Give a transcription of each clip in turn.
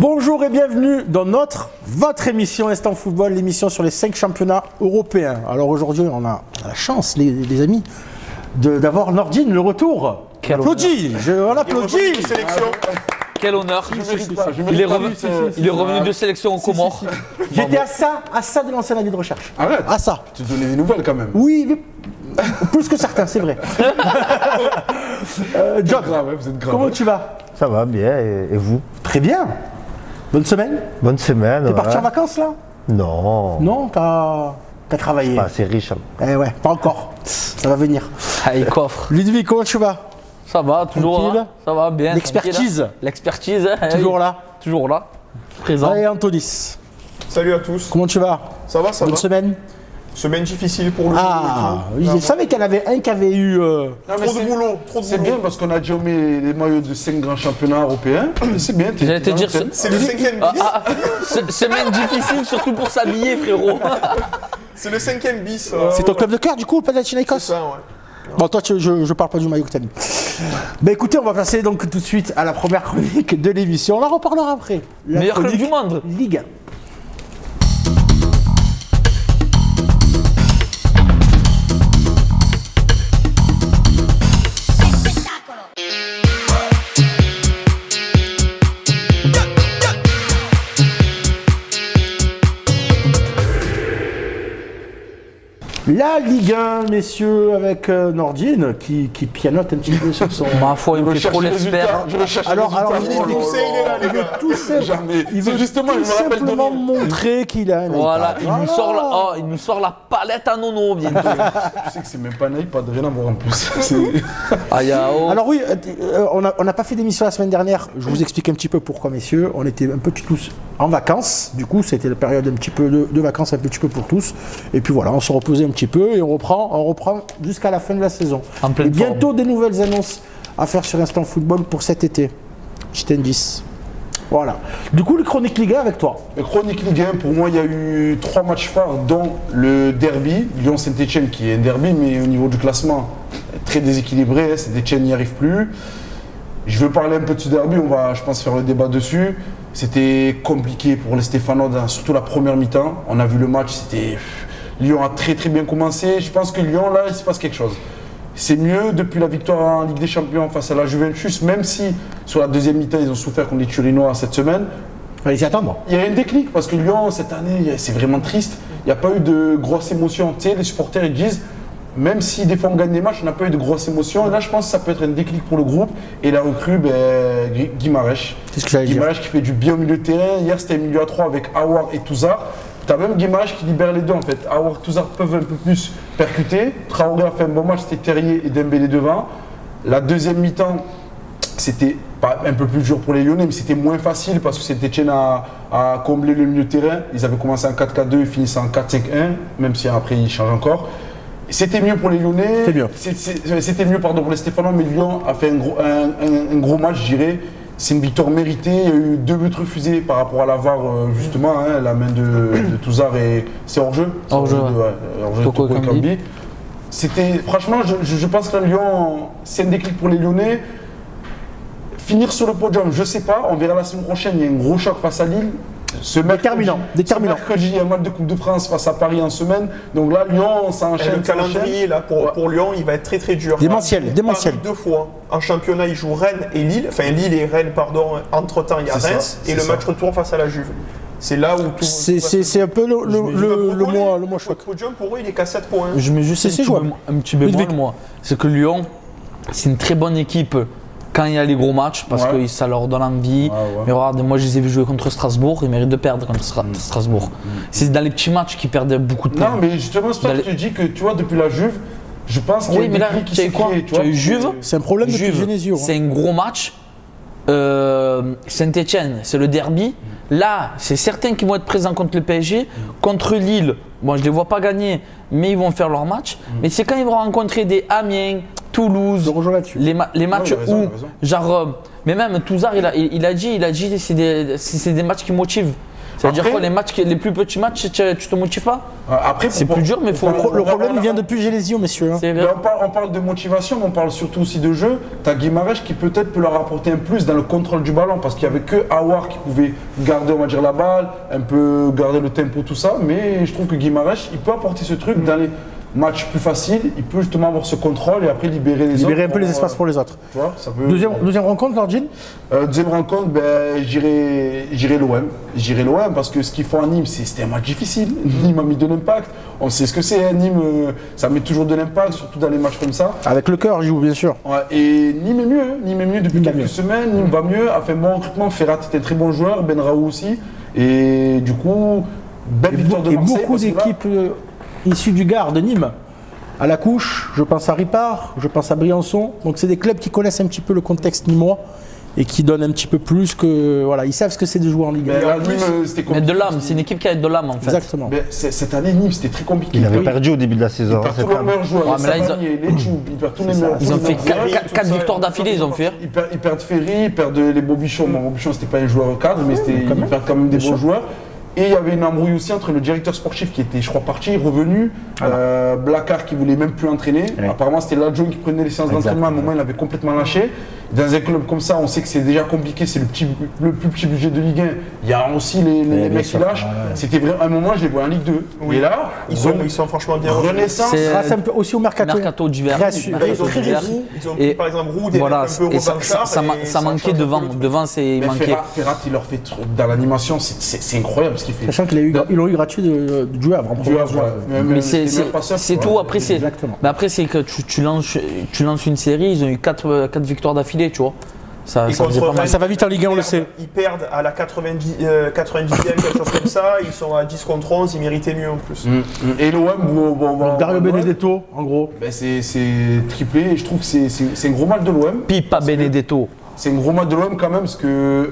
Bonjour et bienvenue dans votre émission Instant Football, l'émission sur les 5 championnats européens. Alors aujourd'hui, on a la chance, les amis, d'avoir Nordine, le retour. On applaudit. Quel honneur. Il est revenu de sélection aux Comores. J'étais à ça de lancer la vie de recherche. Arrête. À ça. Tu donnais des nouvelles quand même. Oui, mais plus que certains, c'est vrai. John, Vous êtes grave. comment tu vas? Ça va bien, et vous? Très bien. Bonne semaine. Bonne semaine. T'es parti en vacances là? Non, Non, t'as travaillé. pas assez riche. Eh ouais, pas encore. Ça va venir. Ah, il coffre. Ludovic, comment tu vas? Ça va, toujours Tranquille. là. Ça va bien. L'expertise. tranquille, hein. L'expertise. hein, Toujours oui. là. Toujours là. Présent. Allez, Antonis, Salut à tous. comment tu vas? Ça va, ça Bonne va. semaine. Semaine difficile pour le Ah, boulot et tout. je savais qu'il y en avait un qui avait eu. Non, mais Trop de boulot, trop de C'est boulot. bien parce qu'on a déjà mis les maillots de 5 grands championnats européens. C'est bien. J'allais te dire, C'est le cinquième bis. semaine difficile, surtout pour s'habiller, frérot. C'est le cinquième bis. C'est ton club de cœur du coup, le Panathinaikos? C'est ça, ouais. Bon, toi, je parle pas du maillot que t'as mis. Bah écoutez, on va passer donc tout de suite à la première chronique de l'émission. On en reparlera après. La Meilleur club chronique du monde. Ligue 1. La Ligue 1, messieurs, avec Nordine qui pianote un petit peu sur son. Ma foi, il me fait trop l'expert. Je recherche Alors, les résultats. Philippe Doucet, il est là, les gars. tout Jamais. Il veut C'est justement, tout je me rappelle simplement de montrer qu'il a un Voilà, iPad. il nous sort la palette à nono bientôt. Tu sais que c'est même pas naïf, pas de rien à voir en plus. Ah, Alors oui, on n'a pas fait d'émission la semaine dernière. Je vous explique un petit peu pourquoi, messieurs. On était un peu tous en vacances. Du coup, c'était la période un petit peu de vacances un petit peu pour tous. Et puis voilà, on se reposait un petit peu et on reprend jusqu'à la fin de la saison. En pleine Et bientôt des nouvelles annonces à faire sur Instant Football pour cet été. Petit indice. Voilà. Du coup, le chronique Ligue 1 avec toi. Le Chronique Ligue 1, pour moi, il y a eu 3 matchs phares, dont le derby, Lyon-Saint-Etienne, qui est un derby, mais au niveau du classement, très déséquilibré. Saint-Etienne n'y arrive plus. Je veux parler un peu de ce derby, on va, je pense, faire le débat dessus. C'était compliqué pour les Stéphanois, surtout la première mi-temps. On a vu le match, Lyon a très très bien commencé. Je pense que Lyon, là, il se passe quelque chose. C'est mieux depuis la victoire en Ligue des Champions face à la Juventus, même si sur la deuxième mi-temps, ils ont souffert contre les Turinois cette semaine. Fallait s'y attendre. Il y a un déclic parce que Lyon, cette année, c'est vraiment triste. Il n'y a pas eu de grosses émotions. Tu sais, les supporters, ils disent, même si des fois on gagne des matchs, on n'a pas eu de grosses émotions. Et là, je pense que ça peut être un déclic pour le groupe. Et la recrue, Guimarães. C'est ce que j'allais dire. Guimarães qui fait du bien au milieu de terrain. Hier, c'était un milieu à 3 avec Aouar et Touzard. Tu as même Guimarães qui libère les deux en fait. Aouar et Touzard peuvent un peu plus percuter. Traoré a fait un bon match, c'était Terrier et Dembélé devant. La deuxième mi-temps, c'était pas un peu plus dur pour les Lyonnais, mais c'était moins facile parce que Saint-Etienne a comblé le milieu de terrain. Ils avaient commencé en 4-4-2, ils finissent en 4-5-1, même si après ils changent encore. C'était mieux pour les Lyonnais. C'était mieux. C'était mieux pour les Stéphanois, mais Lyon a fait un gros match, je dirais. C'est une victoire méritée. Il y a eu 2 buts refusés par rapport à la VAR, justement, hein, la main de Touzard et c'est hors-jeu. Hors-jeu, Hors-jeu de Toko Toko Ekambi. Ekambi. C'était, franchement, je pense que Lyon, c'est un déclic pour les Lyonnais. Finir sur le podium, je sais pas. On verra la semaine prochaine. Il y a un gros choc face à Lille. Déterminant. Ce mercredi, il y a un match de Coupe de France face à Paris en semaine. Donc là, Lyon, ça Et enchaîne. le ça calendrier là pour Lyon, il va être très très dur. Démentiel. Paris 2 fois. En championnat, il joue Rennes et Lille. Enfin, Lille et Rennes, pardon. Entre-temps, il y a C'est ça, Reims. c'est Et le ça. match retour face à la Juve. C'est là où tout. C'est un peu le mois chac. Le podium, pour eux, il est qu'à 7 points. Je mets juste C'est jouable. un petit bémol, moi. C'est que Lyon, c'est une très bonne équipe quand il y a les gros matchs parce Ouais. que ça leur donne envie. Ouais, ouais. Mais regarde, moi je les ai vus jouer contre Strasbourg, ils méritent de perdre contre Strasbourg. C'est dans les petits matchs qu'ils perdent beaucoup de points. Non, mais justement, c'est pour ça que je te dis que, tu vois, depuis la Juve, je pense qu'il y a Oui, un mais là, déclic qui tu as s'est eu quoi? créé. Tu as eu Juve. C'est un problème depuis Juve, Genesio. c'est un gros match. Saint-Etienne, c'est le derby. Là, c'est certains qui vont être présents contre le PSG. Contre Lille, bon, je ne les vois pas gagner, mais ils vont faire leur match. Mais c'est quand ils vont rencontrer des Amiens, Toulouse, Je rejoins là-dessus. les matchs il a raison, où, il a raison. genre, mais même Touzard, il a dit c'est des matchs qui motivent. C'est-à-dire Après- quoi, les plus petits matchs, tu te motives pas? Après, C'est plus dur, mais faut. Le problème, il vient de Pugelésio, messieurs. hein. C'est Mais vrai. on parle de motivation, mais on parle surtout aussi de jeu. T'as Guimarães qui peut-être peut leur apporter un plus dans le contrôle du ballon, parce qu'il n'y avait que Aouar qui pouvait garder, on va dire, la balle, un peu garder le tempo, tout ça. Mais je trouve que Guimarães, il peut apporter ce truc dans les matchs plus faciles. Il peut justement avoir ce contrôle et après libérer les autres. Libérer un peu les espaces pour les autres. Tu vois, ça peut... Deuxième rencontre, Lordine. Deuxième rencontre, ben, j'irai l'OM. J'irai l'OM parce que ce qu'ils font à Nîmes, c'était un match difficile. Nîmes a mis de l'impact. On sait ce que c'est, hein, Nîmes, ça met toujours de l'impact, surtout dans les matchs comme ça. Avec le cœur, je joue, bien sûr. Ouais, et Nîmes est mieux, hein. Nîmes est mieux depuis Nîmes va quelques mieux. semaines. Nîmes va mieux, a fait bon recrutement. Ferrat était un très bon joueur, Benraou aussi. Et du coup, belle victoire de Et Marseille. beaucoup parce que là- d'équipes issues du Gard de Nîmes. À la couche, je pense à Ripard, je pense à Briançon. Donc c'est des clubs qui connaissent un petit peu le contexte nîmois et qui donnent un petit peu plus que. Voilà, ils savent ce que c'est de jouer en Ligue 1. Ben, là, en plus, Nîmes, c'était Mais compliqué. de l'âme, c'est une équipe qui a de l'âme en fait. Exactement. Ben, cette année, Nîmes, c'était très compliqué. Il avait Oui. perdu au début de la Ils saison. perdent cette tous leurs année. meilleurs joueurs. Ouais, les mais là, ils ont- Savanier, les Choub, ils perdent tous les meilleurs. Ils ont fait Ferry, tout 4 ça, victoires ils ont d'affilée, ils ont fait. Ils perdent Ferry, ils perdent les Bobichon. Bon, Bobichon, c'était pas un joueur cadre, mais ils perdent quand même des bons joueurs. Et il y avait une embrouille aussi entre le directeur sportif qui était, je crois, parti, revenu, Blacard qui voulait même plus entraîner. Ouais. Apparemment, c'était l'adjoint qui prenait les séances d'entraînement. À un moment, il avait complètement lâché. Dans un club comme ça, on sait que c'est déjà compliqué, c'est le plus petit budget de Ligue 1. Il y a aussi les bien mecs qui sûr. lâchent. C'était vrai, à un moment, je les vois en Ligue 2. Oui. Et là, Ils sont franchement bien. renaissance. C'est- Grâce un peu aussi au mercato. Mercato d'hiver. Création- Là, ils ont Mercato pris d'hiver. Roux, ils ont pris Et par exemple Roux, des Voilà, mecs un peu et ça revanchards, et ça manquait change un peu devant. le truc. Devant, c'est Mais manquait. Ferrat, il leur fait dans l'animation, c'est incroyable ce qu'il fait. Sachant qu'ils l'ont eu gratuit du Havre en Du province. Havre, ouais. Mais c'est meilleur passeur, c'est tu tout. vois. Après, c'est Exactement. mais après, c'est que tu lances une série. Ils ont eu 4 victoires d'affilée, tu vois. Ça Et faisait contre pas mal. Rennes, Ça va vite en Ligue 1, on le sait. Ils perdent à la 90e, quelque chose comme ça. Ils sont à 10 contre 11, ils méritaient mieux en plus. Et l'OM, bon, Dario Benedetto, en gros. ben c'est triplé et je trouve que c'est un gros match de l'OM. Pipa Benedetto. C'est un gros match de l'OM quand même parce que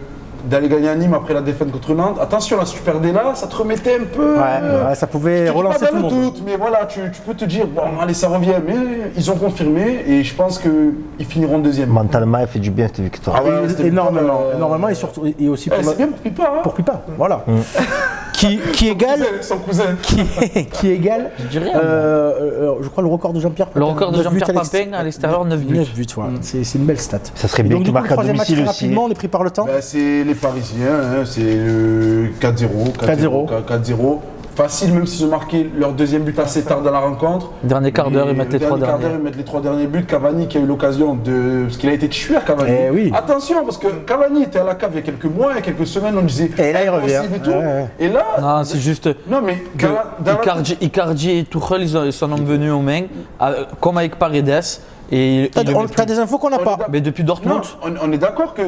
d'aller gagner à Nîmes après la défaite contre Nantes. Attention, la Super D là, ça te remettait un peu. Ouais, ça pouvait je te dis relancer pas tout le dans monde. doute, mais voilà, tu peux te dire, bon, allez, ça revient. Mais ils ont confirmé et je pense qu'ils finiront deuxième. Mentalement, il fait du bien cette victoire. Ah ouais, c'était Énormément, pas, énormément et surtout et aussi pour, c'est bien pour Pipa. Hein. pour Pipa, voilà. Qui égale, Son cousin. qui égale, Je dis rien. je crois le record de Jean-Pierre Papin. Le record de 9 buts Jean-Pierre Papin à l'extérieur, 9 buts. 9 buts, voilà. C'est une belle stat. Ça serait Et bien donc, qu'il du coup, marque le à troisième match, domicile très aussi. rapidement, on est pris par le temps. Ben, c'est les Parisiens, hein, c'est le 4-0. 4-0. Facile, même s'ils ont marqué leur deuxième but assez tard dans la rencontre. Dernier quart d'heure, Et ils mettent le les 3 dernier quart d'heure, derniers. ils mettent les 3 derniers buts. Cavani qui a eu l'occasion de. Parce qu'il a été tueur, Cavani. Eh oui. Attention, parce que Cavani était à la cave il y a quelques mois, il y a quelques semaines, on disait. Et là, il revient. impossible Et, tout. Ouais, ouais. Et là. Non, c'est juste Non, mais. que dans la- Icardi et Tuchel, ils s'en ont venus aux mains, comme avec Paredes. Et T'as il le met plus. t'as des infos qu'on n'a On est pas. d'accord. Mais depuis Non, Dortmund, on est d'accord que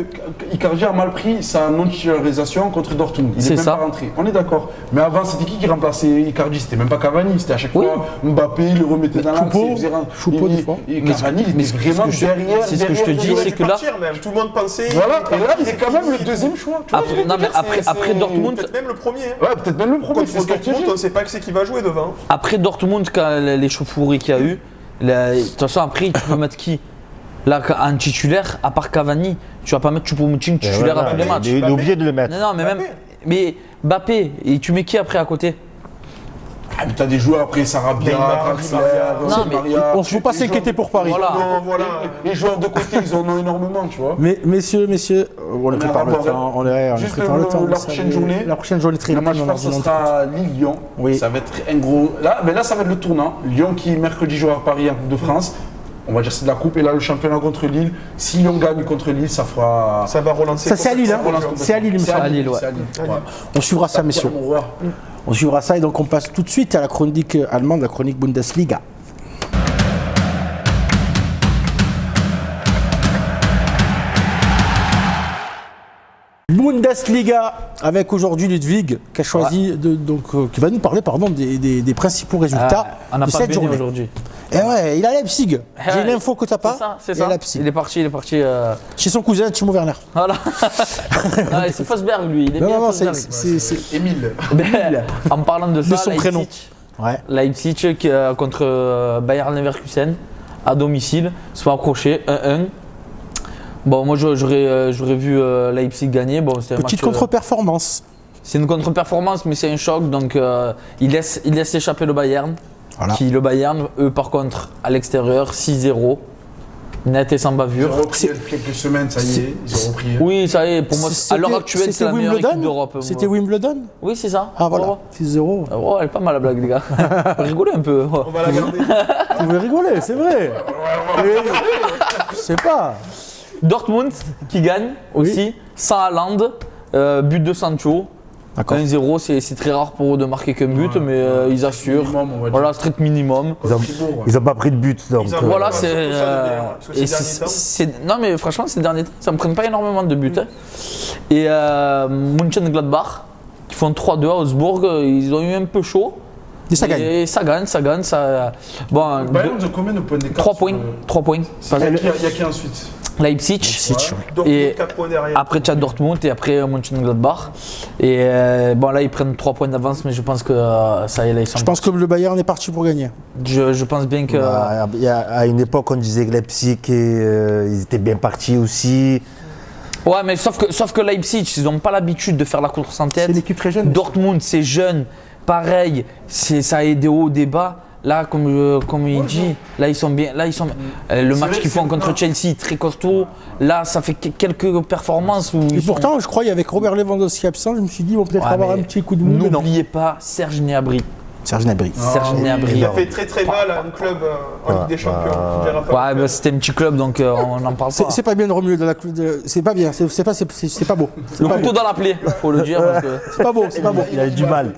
Icardi a mal pris sa non-titularisation contre Dortmund. Il C'est est même ça. pas rentré. On est d'accord. Mais avant, c'était qui remplaçait Icardi? C'était même pas Cavani. C'était à chaque Oui. fois Mbappé, il le remettait dans l'axe. Choupo. il faisait Choupo, des fois. Et Cavani, il mais était ce vraiment que je- derrière. c'est ce que je te derrière, dis, Il aurait c'est dû que là- partir même, tout le monde pensait. Voilà, et là, il est c'est quand même fini le et deuxième tout. choix. Tu vois, Après- je veux non, dire, mais après c'est- Dortmund, Peut-être même le premier. hein. Ouais, peut-être même le premier. Contre c'est ce que je te Dortmund, dis. on ne sait pas c'est qui va jouer devant. après Dortmund, quand l'échauffourée qu'il y a eu, de toute façon, après, tu peux mettre qui? Là, en titulaire, à part Cavani, tu vas pas mettre Choupo-Moting Et titulaire voilà, à tous les matchs. Il est obligé de le mettre. Non, mais même. Mais Mbappé, et tu mets qui après à côté? Ah, mais t'as des joueurs après Sarabia, Neymar, Draxler, Di Maria. Non, mais Maria. On ne faut pas s'inquiéter pour Paris. Voilà. Non, voilà. Les joueurs de côté, ils en ont énormément, tu vois. Mais messieurs, on est pris par le rapport, temps. On est juste pris par le temps. la vous prochaine savez. journée. La prochaine journée très Le match rapide, fort, on ce en dit sera Lille-Lyon. Oui. Ça va être un gros. Là, mais là, ça va être le tournant. Lyon qui mercredi jouera à Paris en Coupe de France. On va dire c'est de la coupe. Et là, le championnat contre Lille. Si Lyon gagne contre Lille, ça fera. Ça va relancer. Ça, c'est à Lille, hein. relance C'est à Lille, il me C'est semble. À Lille, ouais. c'est à Lille. Ouais. On suivra ça, messieurs. Mon roi. On suivra ça et donc on passe tout de suite à la chronique allemande, la chronique Bundesliga. Bundesliga avec aujourd'hui Ludwig qui a choisi qui va nous parler des principaux résultats On n'a de pas cette gagné journée. aujourd'hui. Et ouais, il a Leipzig. J'ai Ouais. l'info que t'as pas. C'est Il ça. est à Leipzig. Il est parti. Chez son cousin Timo Werner. Voilà. Non, c'est Fosberg, lui. Il est bien Non, Fosberg. c'est Émile. Ben, en parlant de ça, son prénom. Ouais. Leipzig contre Bayern Leverkusen à domicile, soit accroché 1-1. Bon, moi j'aurais vu Leipzig gagner. Bon, c'était un Petite match, contre-performance. C'est une contre-performance, mais c'est un choc. Donc, il laisse échapper le Bayern. Voilà. Le Bayern, eux, par contre, à l'extérieur, 6-0. Net et sans Ils bavure. ont repris il y a quelques semaines, ça y est, ils ont repris. Oui, ça y est, pour moi, à l'heure actuelle, c'est la meilleure équipe d'Europe. C'était Wimbledon. Oui, c'est ça. Ah voilà, Oh, 6-0. oh, elle est pas mal la blague, les gars. Rigolez un peu. On va la garder. Vous pouvez rigoler, c'est vrai. Je sais pas. Dortmund qui gagne aussi, sans Haaland, but de Sancho. D'accord. 1-0, c'est très rare pour eux de marquer qu'un but, mais ils assurent. Minimum, on va dire. Voilà, strict minimum. Ils ont pas pris de but, donc. Ils ont- Voilà, Ouais, c'est. surtout ça, le dernier, parce que et ces derniers temps- non, mais franchement, ces derniers temps, ça me prenne pas énormément de buts. Hein. Et Mönchengladbach, qui font 3-2 à Augsbourg, ils ont eu un peu chaud. Et ça gagne. Et ça gagne. Bon, Bayern de combien de points d'écart 3 sur points. le- 3 points. Il y a qui ensuite Leipzig. Leipzig, Donc, Et 4 points derrière. Après, tu as Dortmund et après Mönchengladbach. Et bon, là, ils prennent 3 points d'avance, mais je pense que ça y est, là, ils sont. Je pense que le Bayern est parti pour gagner. Je pense bien que. Bah, à une époque, on disait que Leipzig, ils étaient bien partis aussi. Ouais, mais sauf que Leipzig, ils n'ont pas l'habitude de faire la course en C'est tête. une équipe très jeune. Dortmund, c'est jeune. Pareil, ça a des hauts, des bas. Là, comme il dit, là, ils sont bien. Là, ils sont. Le match vrai qu'ils que font c'est contre maintenant. Chelsea, très costaud. Là, ça fait quelques performances où. Et ils sont- pourtant, je crois, avec Robert Lewandowski absent, je me suis dit, ils vont peut-être Ouais, avoir mais un petit coup de mou. mais non. N'oubliez pas Serge Gnabry. Serge Gnabry. Serge oui. Gnabry. Il a fait très mal à un club en Ligue des Champions. Je dirais pas. Ouais, bah, c'était un petit club, donc on n'en parle pas. C'est pas bien de remuer de la. C'est pas bien, c'est pas beau. C'est Le pas couteau beau. dans la plaie, faut le dire. Parce que... C'est pas beau, c'est pas beau. Il a eu du mal.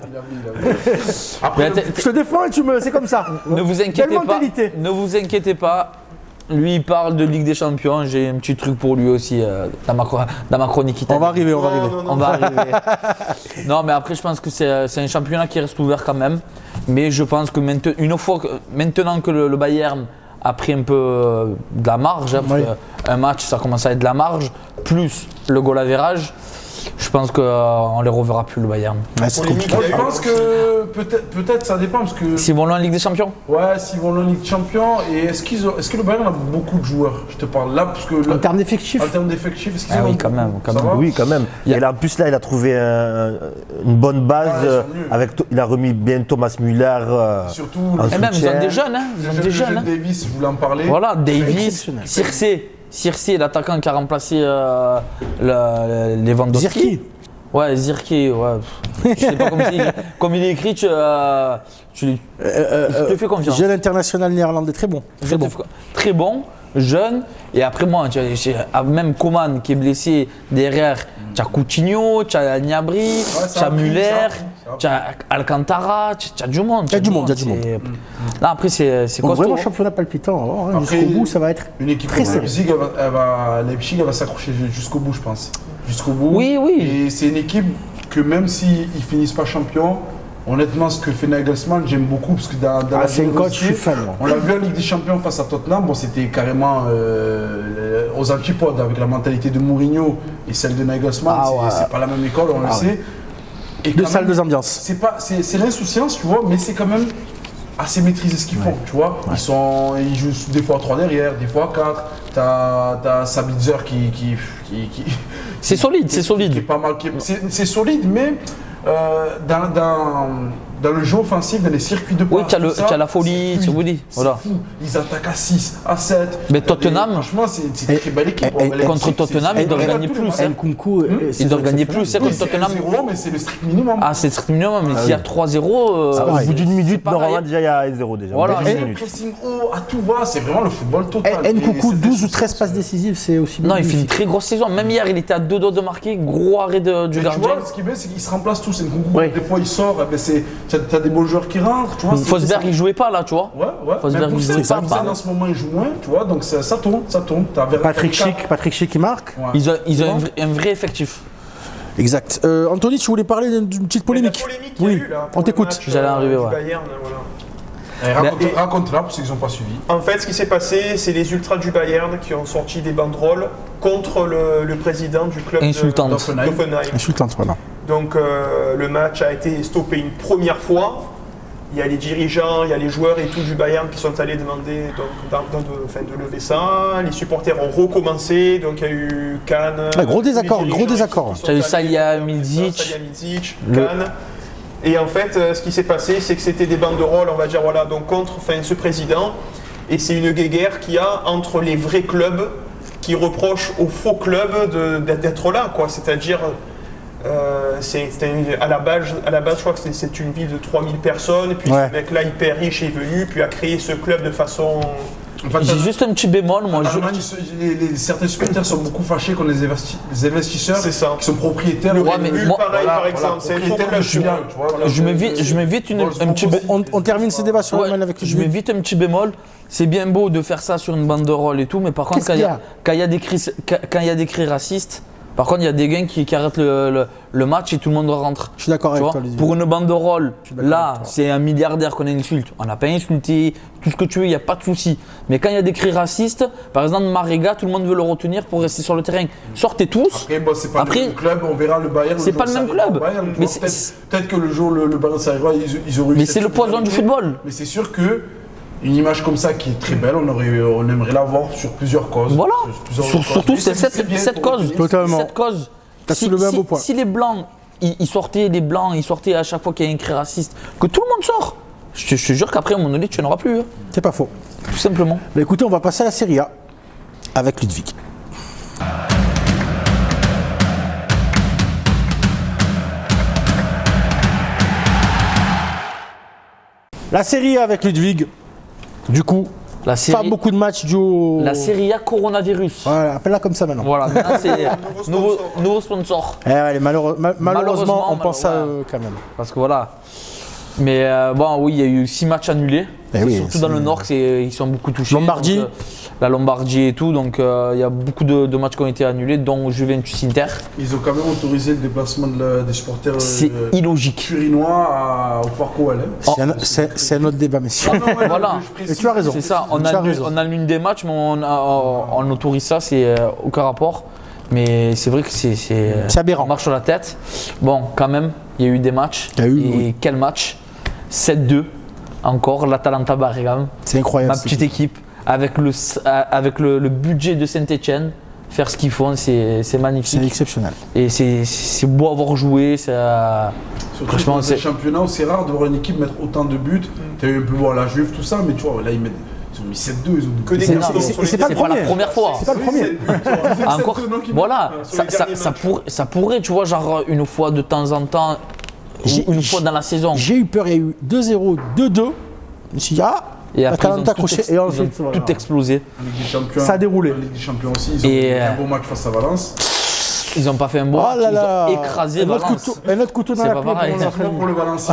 Mais Je te défends et tu me. C'est comme ça. ne vous inquiétez Quelle pas. mentalité. Ne vous inquiétez pas. Lui, il parle de Ligue des Champions. J'ai un petit truc pour lui aussi dans ma chronique On italienne. va arriver, on va arriver. On va arriver. Non, mais après, je pense que c'est un championnat qui reste ouvert quand même. Mais je pense que maintenant que le Bayern a pris un peu de la marge, hein, parce Oui. qu'un match, ça commence à être de la marge, plus le goal average, je pense qu'on ne les reverra plus, le Bayern. Ouais, c'est Polémique, compliqué. il y a Je eu pense que peut-être ça dépend parce que S'ils vont loin en Ligue des Champions. ouais, s'ils vont en Ligue des Champions et est-ce que le Bayern a beaucoup de joueurs? Je te parle là parce que En là, termes d'effectifs, en termes d'effectifs, est-ce qu'ils Ah en oui, ont quand beaucoup? même, quand Ça même. va Oui, quand même. Il y a- Et là, en plus, là, il a trouvé une bonne base. Ah, ils sont mieux. Il a remis bien Thomas Müller. Surtout En Et même, ils ont soutien. des jeunes. Hein. Ils ont des jeunes. Hein. Davis, je voulais en parler. Voilà, Davis, exceptionnel. Circe, l'attaquant qui a remplacé Lewandowski. Zirki. Ouais, Zirki, ouais. Je sais pas comme il est écrit, tu je te fais confiance. Jeune international néerlandais, très bon. Je Très te bon. fais con- Très bon, jeune. Et après moi, même Coman qui est blessé derrière, tu as Coutinho, tu as Gnabry, ça tu a as pris, Müller, ça a pris. tu as Alcantara, tu as du monde. Il y a du monde, il y a du monde. Là, après, c'est Donc costaud. vraiment championnat palpitant. On va voir, hein. Après, Jusqu'au bout, ça va être. Une équipe Très comme serré. Leipzig, Leipzig, elle va s'accrocher jusqu'au bout, je pense. Jusqu'au bout. Oui, oui. Et c'est une équipe que même s'ils finissent pas champions, honnêtement, ce que fait Nagelsmann, j'aime beaucoup parce que dans Ah, la c'est un coach, je suis générosité, fan, moi. on l'a vu en Ligue des Champions face à Tottenham, bon, c'était carrément aux antipodes avec la mentalité de Mourinho et celle de Nagelsmann. Ah ouais. C'est pas la même école, on le Ah sait. Et Deux quand salles, même, deux ambiances. c'est l'insouciance, tu vois, mais c'est quand même assez maîtrisé ce qu'ils font, tu vois. Ils jouent des fois à 3 derrière, des fois à 4. T'as Sabitzer qui C'est solide, c'est qui est solide. pas mal. C'est solide, mais dans le jeu offensif, dans les circuits de passe. Oui, tu tout ça, as la folie, c'est tu fluide. vous dis. C'est Voilà. fou. Ils attaquent à 6, à 7. Mais Tottenham- Franchement, c'est une très belle équipe. et- Leipzig, contre Tottenham, ils doivent regarde gagner tous les plus, matchs. hein. Nkunku, Ils doivent gagner plus, c'est Oui, contre c'est Tottenham. 0, mais c'est le strict minimum. Ah, c'est strict minimum, mais s'il y a 3-0. Ça va, Au bout d'une c'est minute, pareil. normalement, déjà, il y a 1-0 déjà. Voilà. Au bout Et d'une le minute. pressing haut, à tout va, c'est vraiment le football total. Nkunku, Et 12 ou 13 passes décisives, c'est aussi Non, il fait une magnifique. très grosse saison. Même hier, il était à 2 doigts de marquer. Gros arrêt du Mais tu gardien. vois, ce qui est bien, c'est qu'ils se remplacent tous. Nkunku, Oui. des fois, il sort, eh ben, t'as des beaux joueurs qui rentrent. Tu vois, Forsberg, il jouait pas là, tu vois. Ouais, ouais. Forsberg, Même il Poulsen, jouait pas, Poulsen, bah. en ce moment, il joue moins, tu vois, donc ça tourne. T'as Patrick Schick qui marque. Ouais. Ils ont un vrai effectif. Exact. Anthony, tu voulais parler d'une petite polémique? La polémique qu'il y a Oui, eu, là, on pour le t'écoute. match, J'allais arriver, du ouais. Bayern, voilà. Raconte-la pour ceux qui n'ont pas suivi. En fait, ce qui s'est passé, c'est les ultras du Bayern qui ont sorti des banderoles contre le président du club Insultante. d'Offenheim. Insultante, voilà. Donc le match a été stoppé une première fois il y a les dirigeants, il y a les joueurs et tout du Bayern qui sont allés demander de lever ça. Les supporters ont recommencé, donc il y a eu Cannes. Gros désaccord, gros désaccord. Tu as eu Salihamidzic, Cannes. Et en fait, ce qui s'est passé, c'est que c'était des banderoles, on va dire, voilà, donc contre ce président. Et c'est une guéguerre qu'il y a entre les vrais clubs qui reprochent aux faux clubs d'être là, quoi. C'est-à-dire, à la base, je crois que c'est une ville de 3000 personnes. Et puis ce mec-là, hyper riche, est venu, puis a créé ce club de façon... J'ai juste un petit bémol, moi. Certains supporters sont beaucoup fâchés contre les investisseurs qui sont propriétaires. Pareil, par exemple, c'est un faux club. Je mets vite un petit bémol. On termine ce débat sur l'Allemagne avec le Je mets vite un petit bémol. C'est bien beau de faire ça sur une banderole et tout, mais par contre, quand il y a des cris racistes, par contre, il y a des gars qui arrêtent le match et tout le monde rentre. Je suis d'accord avec toi, Lydie. Pour une banderole, là, c'est un milliardaire qu'on insulte. On n'a pas insulté, tout ce que tu veux, il n'y a pas de souci. Mais quand il y a des cris racistes, par exemple, Marega, tout le monde veut le retenir pour rester sur le terrain. Sortez tous. Après, c'est pas le même club, on verra le Bayern. C'est pas le même club. Mais peut-être que le jour le Bayern s'arrivera, ils auraient eu. Mais c'est le poison du football. Mais c'est sûr que. Une image comme ça qui est très belle, on aimerait la voir sur plusieurs causes. Voilà, surtout cette cause. Totalement. Cette cause. T'as soulevé un beau point. Si les Blancs, ils sortaient à chaque fois qu'il y a un cri raciste, que tout le monde sort, je te jure qu'après, à un moment donné, tu n'en auras plus. Hein. C'est pas faux. Tout simplement. Mais écoutez, on va passer à la Serie A avec Ludwig. La Serie A avec Ludwig, du coup, pas beaucoup de matchs du au... La Serie A coronavirus. Voilà, appelle-la comme ça maintenant. Voilà, maintenant c'est nouveau sponsor. Malheureusement, on pense à eux quand même. Parce que voilà. Mais oui, il y a eu 6 matchs annulés. Surtout dans le Nord, ils sont beaucoup touchés. Lombardie. Donc, la Lombardie et tout, donc il y a beaucoup de matchs qui ont été annulés, dont Juventus-Inter. Ils ont quand même autorisé le déplacement des supporters turinois au Parc OL. C'est un autre débat, messieurs. Voilà. Et tu as raison. C'est ça, on annule des matchs, mais on autorise ça, c'est aucun rapport. Mais c'est vrai que c'est aberrant. On marche sur la tête. Bon, quand même, il y a eu des matchs. Quel match 7-2, encore, l'Atalanta Bergame. C'est incroyable. Ma petite équipe. Avec le budget de Saint-Etienne, faire ce qu'ils font, c'est magnifique. C'est exceptionnel. Et c'est beau à avoir joué. Surtout dans les championnats, c'est rare de voir une équipe mettre autant de buts. Tu as eu un peu voir la Juve, tout ça, mais tu vois, là ils ont mis 7-2, ils ont c'est pas la première fois. C'est pas le premier. Encore, voilà, ça pourrait, tu vois, genre une fois de temps en temps, une fois dans la saison. J'ai eu peur, il y a eu 2-0, 2-2. Je me suis dit, et après, ils ont tout explosé. Ça a déroulé. En Ligue des Champions aussi, ils ont fait un beau match face à Valence. Ils n'ont pas fait un bon match, ils ont écrasé Valence. Un autre couteau dans la plaie pour le Valence.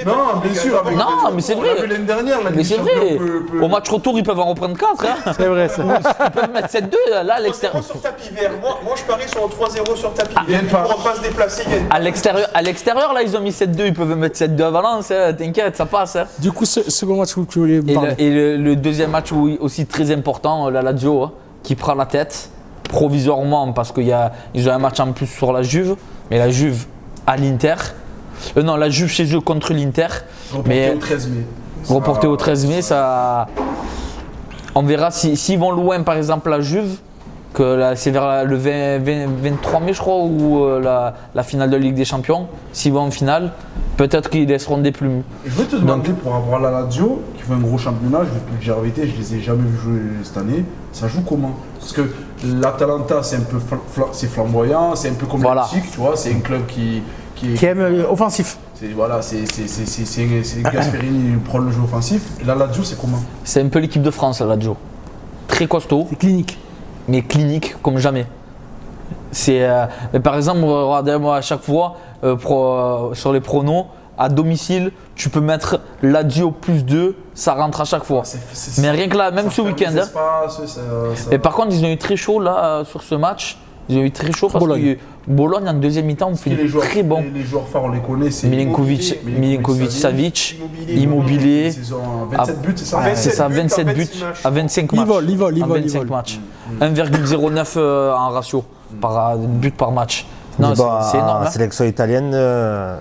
Non, bien sûr. Non, mais c'est vrai. L'année dernière, mais c'est vrai. Au match retour, ils peuvent en reprendre 4. Hein. C'est vrai. Ils peuvent mettre 7-2 là à l'extérieur. Sur tapis vert. Moi, je parie sur un 3-0 sur tapis vert. Ils ne pourront pas se déplacer. À l'extérieur, là, ils ont mis 7-2. Ils peuvent mettre 7-2 à Valence. Hein. T'inquiète, ça passe. Hein. Du coup, second match où tu voulais parler. Et le deuxième match aussi très important, la Lazio, qui prend la tête. Provisoirement parce qu'ils ont un match en plus sur la Juve, mais la Juve à l'Inter. La Juve chez eux contre l'Inter. Reporté au 13 mai. Reporté au 13 mai, ça. On verra s'ils vont loin, par exemple, la Juve, que c'est vers le 23 mai, je crois, ou la finale de Ligue des Champions. S'ils vont en finale, peut-être qu'ils laisseront des plumes. Je veux te demander, pour avoir la Lazio, qui fait un gros championnat, je vais plus dire la vérité, je les ai jamais vus jouer cette année. Ça joue comment? Parce que l'Atalanta, c'est un peu flamboyant, c'est un peu comme Leipzig, tu vois, c'est un club qui aime offensif. C'est Gasperini prend le jeu offensif. La Lazio, c'est comment? C'est un peu l'équipe de France, la Lazio. Très costaud. C'est clinique. Mais clinique comme jamais. Mais par exemple, regardez, moi à chaque fois, sur les pronos, à domicile, tu peux mettre Lazio plus 2, ça rentre à chaque fois. Mais rien que là, même ce week-end. Et par contre, ils ont eu très chaud là sur ce match. Ils ont eu très chaud parce que Bologne en deuxième mi-temps, on fait très bon. Les joueurs phares, on les connaît, c'est Milinkovic, Savic, Immobilier. 27 buts, c'est ça? C'est ça, 27 buts à 25 matchs. Il vole. 25 matchs. 1,09 en ratio, but par match. Non, c'est énorme. La sélection italienne,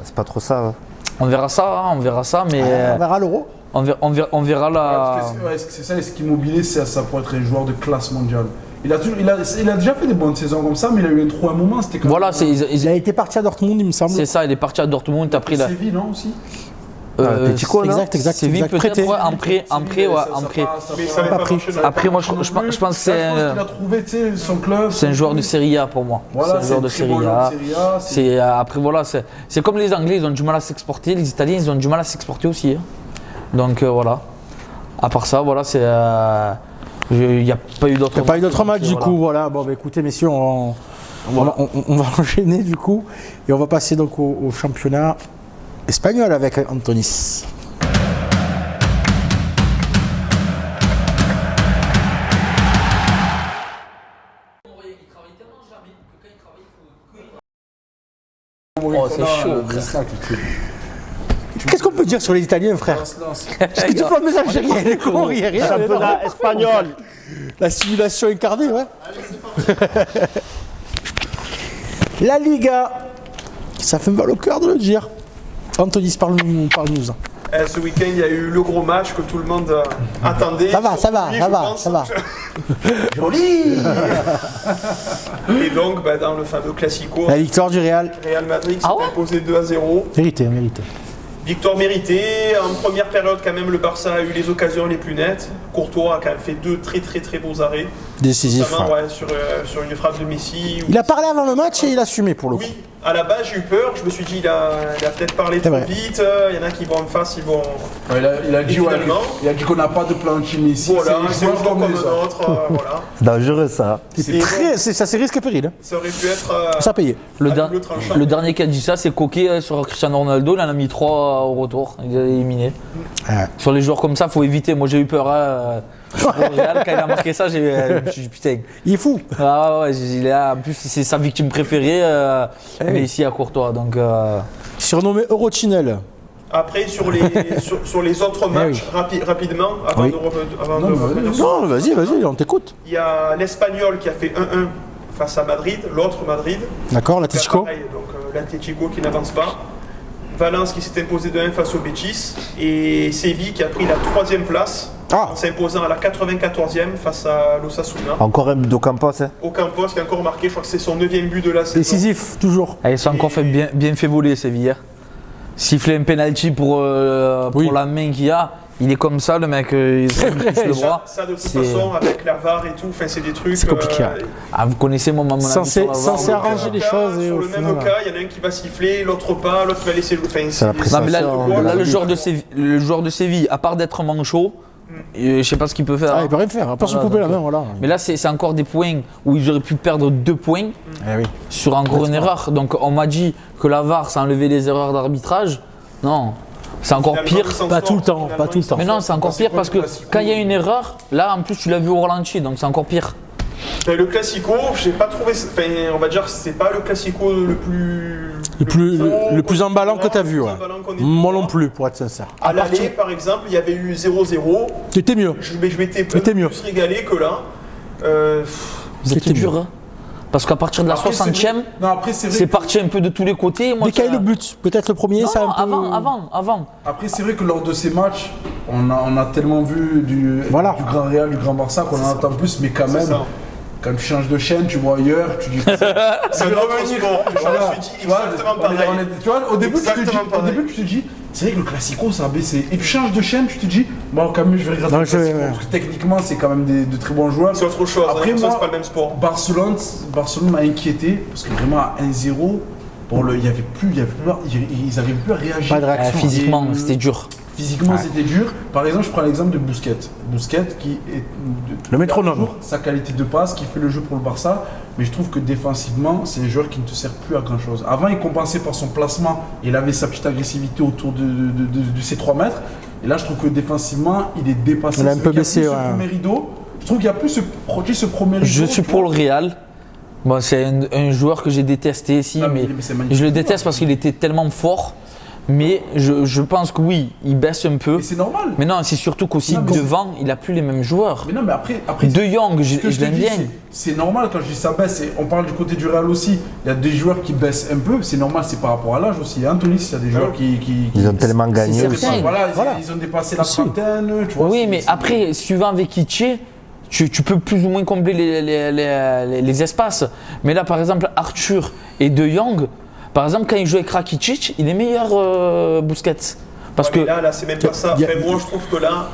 c'est pas trop ça. On verra ça, mais On verra l'Euro. on verra la. C'est ça, ce qui mobilise, ça pourrait être un joueur de classe mondiale. Il a déjà fait des bonnes saisons comme ça, mais il a eu un trou à un moment. C'était quand Voilà, même, Il a été parti à Dortmund, il me semble. c'est ça, il est parti à Dortmund, t'as pris la. Séville, non aussi. Atletico, non exact. Séville peut-être, Prêté. ouais, en prêt. Mais ça n'avait pas pris. marché non Après, plus. moi, je pense que Je pense qu'il a trouvé son club. c'est un joueur de Serie A pour moi. Voilà, c'est un joueur de très Serie bon joueur A. de Serie A. C'est après voilà, c'est comme les Anglais, ils ont du mal à s'exporter, les Italiens, ils ont du mal à s'exporter aussi. Hein. Donc voilà. À part ça, voilà, c'est il n'y a pas eu d'autres. Il n'y a pas eu d'autres matchs du voilà. coup, voilà. Bon, bah, écoutez, messieurs, on va enchaîner du coup et on va passer donc au championnat espagnol avec Antonis. Oh, c'est chaud. Qu'est-ce qu'on peut dire sur les Italiens, frère? Est-ce que tu peux un message algérien? Comment il y a rien? Championnat espagnol. La simulation incarnée, ouais. La Liga, ça fait mal au cœur de le dire. Antonis, parle-nous. Ce week-end, il y a eu le gros match que tout le monde attendait. Ça va. Joli. Et donc, dans le fameux Classico, La victoire du Real, Real Madrid s'est Ah ouais imposé 2-0. mérité. Victoire méritée. En première période, quand même, le Barça a eu les occasions les plus nettes. Courtois a quand même fait 2 très beaux arrêts. Décisif. Notamment sur une frappe de Messi. Il a parlé avant le match et il a assumé pour le coup. Oui, à la base, j'ai eu peur. Je me suis dit, il a peut-être parlé trop vrai. vite. Il y en a qui vont en face, ils vont. Il a dit Finalement. qu'on n'a pas de plancher Messi. Voilà, c'est un joueur joueur comme les autres. un autre. Voilà. Dangereux, ça. Et Ça c'est risque et péril. Hein. ça aurait pu être. Ça a payé. Le, à der- double tranchant. le dernier qui a dit ça, c'est Coquet sur Cristiano Ronaldo. Il en a mis 3 au retour. Il a éliminé. Ouais. Sur les joueurs comme ça, faut éviter. Moi, j'ai eu peur. Au Real, quand il a marqué ça, je me suis dit putain. Il est fou. Ah ouais, en plus, c'est sa victime préférée. Mais ici à Courtois. Donc, Surnommé Eurochinel. Après, sur les autres matchs, rapidement, avant Oui. de revenir sur. Non, vas-y, on t'écoute. Il y a l'Espagnol qui a fait 1-1 face à Madrid, l'autre Madrid. D'accord, l'Atlético. Pareil, donc l'Atlético qui n'avance pas. Valence qui s'est imposé 2-1 face au Betis. Et Séville qui a pris la 3e place Ah. en s'imposant à la 94e face à l'Osasuna. Encore un Docampos. Hein. Ocampos qui a encore marqué, je crois que c'est son 9e but de la saison. Décisif, toujours. ils sont encore bien fait voler, Séville. Siffler un penalty pour Oui. la main qu'il y a. Il est comme ça, le mec. Il se le droit. Ça, de toute C'est- façon, avec la VAR et tout, c'est des trucs. C'est compliqué, hein. Ah, vous connaissez mon avis Censé- sur la VAR, censé donc, arranger les choses et sur au le même final, cas, il y en a un qui va siffler, l'autre pas, l'autre va laisser le. C'est la Non, mais là, prestation. là, le joueur de Séville, à part d'être manchot, je sais pas ce qu'il peut faire. Ah, il peut rien faire. À part se Voilà, couper la donc, main, voilà. Mais là, c'est encore des points où ils auraient pu perdre 2 points Eh oui. sur encore une erreur. Donc on m'a dit que la VAR, ça enlevait les erreurs d'arbitrage. Non, c'est encore pire. Pas tout le temps, pas tout le temps. Mais non, c'est encore pire parce que quand il y a une erreur, là en plus tu l'as vu au ralenti, donc c'est encore pire. Le Classico, j'ai pas trouvé. Enfin, on va dire que c'est pas le Classico le plus emballant que t'as vu, ouais. emballant qu'on ait pu Moi voir. non plus, pour être sincère. À l'aller, par exemple, il y avait eu 0-0. C'était mieux. Je m'étais C'était mieux. plus régalé que là. C'était C'était dur. mieux. Hein. Parce qu'à partir de la Après, 60e, Non, après, c'est vrai. c'est parti un peu de tous les côtés. Moi, Dès qu'il y a eu ça- le but, peut-être le premier, Non, ça a un peu. avant. Après, c'est vrai que lors de ces matchs, on a tellement vu du Voilà. Grand Real, du Grand Barça qu'on en entend plus, mais quand C'est même, ça. quand tu changes de chaîne, tu vois ailleurs, tu dis que C'est un autre sport. Je Voilà. me suis dit Tu vois, exactement on est- pareil. on est- tu vois, au début, tu te dis, c'est vrai que le Classico, ça a baissé. Et tu changes de chaîne, tu te dis, bon, quand même, je vais regarder Non, le Classico. ouais. Parce que techniquement, c'est quand même de très bons joueurs. C'est autre chose. Après, ça, moi, c'est pas le même sport. Barcelone m'a inquiété, parce que vraiment, à 1-0, il y avait plus, ils n'arrivaient plus à réagir. Pas de réaction. Physiquement, Et, c'était dur. Physiquement, c'était dur. Par exemple, je prends l'exemple de Busquets. Busquets qui est Le métronome. toujours sa qualité de passe, qui fait le jeu pour le Barça, mais je trouve que défensivement, c'est un joueur qui ne te sert plus à grand chose. Avant, il compensait par son placement, il avait sa petite agressivité autour de ses 3 mètres. Et là, je trouve que défensivement, il est dépassé. Il a un C'est peu vrai qu'il y baissé, plus ouais. ce premier rideau. Je trouve qu'il n'y a plus ce premier rideau. Je suis pour le Real. Bon, c'est un joueur que j'ai détesté ici, Ah, mais c'est magnifique. je le déteste parce qu'il était tellement fort. Mais je pense que oui, il baisse un peu. Et c'est normal. Mais non, c'est surtout qu'aussi Non, mais devant, il a plus les mêmes joueurs. Mais non, mais après De Jong, ce que je te l'aime dis, bien. c'est normal quand je dis ça baisse. On parle du côté du Real aussi. Il y a des joueurs qui baissent un peu. C'est normal, c'est par rapport à l'âge aussi. Anthony, il y a des joueurs qui Ils ont tellement gagné. C'est aussi. certain. voilà, Voilà. ils ont dépassé la Aussi. trentaine. Tu vois, Oui, c'est- mais c'est- après, suivant avec Kitché, tu peux plus ou moins combler les espaces. Mais là, par exemple, Arthur et De Jong, par exemple, quand il joue avec Rakitic, il est meilleur Busquets. Parce Ouais, mais que là, c'est même pas ça. il y a- Enfin, moi, je trouve que là,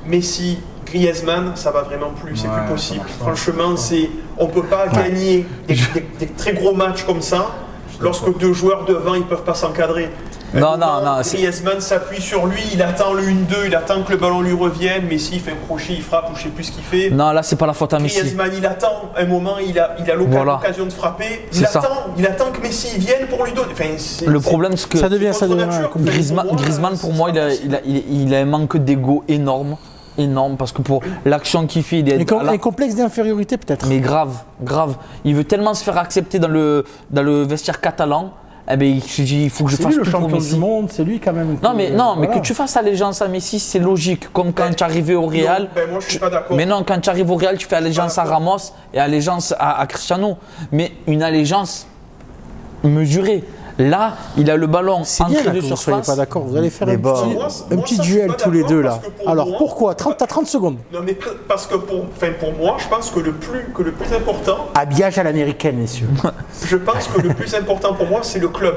Messi, Griezmann, ça va vraiment plus. C'est Ouais, plus ça possible. marche pas. Franchement, on peut pas gagner des très gros matchs comme ça lorsque deux joueurs devant, ils peuvent pas s'encadrer. Non, non, c'est- Griezmann s'appuie sur lui, il attend le 1-2, il attend que le ballon lui revienne. Messi fait un crochet, il frappe ou je sais plus ce qu'il fait. non, là, c'est pas la faute à Messi. Griezmann, il attend un moment, il a Voilà. l'occasion de frapper. C'est ça. Il attend que Messi vienne pour lui donner. Enfin, Le problème, c'est que Ça devient contre nature. compliqué. Griezmann, pour moi, il a un manque d'ego énorme. Énorme, parce que pour l'action qu'il fait, il est Un complexe d'infériorité peut-être. mais grave. Il veut tellement se faire accepter dans le vestiaire catalan. Eh ben, il se dit, il faut que je C'est fasse lui le tout pour champion Messi. du monde, c'est lui quand même. Non, mais Voilà. que tu fasses allégeance à Messi, c'est logique. Comme quand tu es arrivé au Real. Ben, moi, je suis pas d'accord. Mais non, quand tu arrives au Real, tu fais allégeance à Ramos et allégeance à Cristiano. Mais une allégeance mesurée. Là, il a le ballon C'est entré bien là, de que vous ne soyez surface. pas d'accord. Vous allez faire Mais un bon. petit, Moi, un ça, petit je suis duel pas tous les d'accord deux là. parce que pour Alors moi- pourquoi T'as 30 secondes. Non, mais parce que pour moi, je pense que le plus important, Habillage à l'américaine, messieurs. je pense que le plus important pour moi, c'est le club.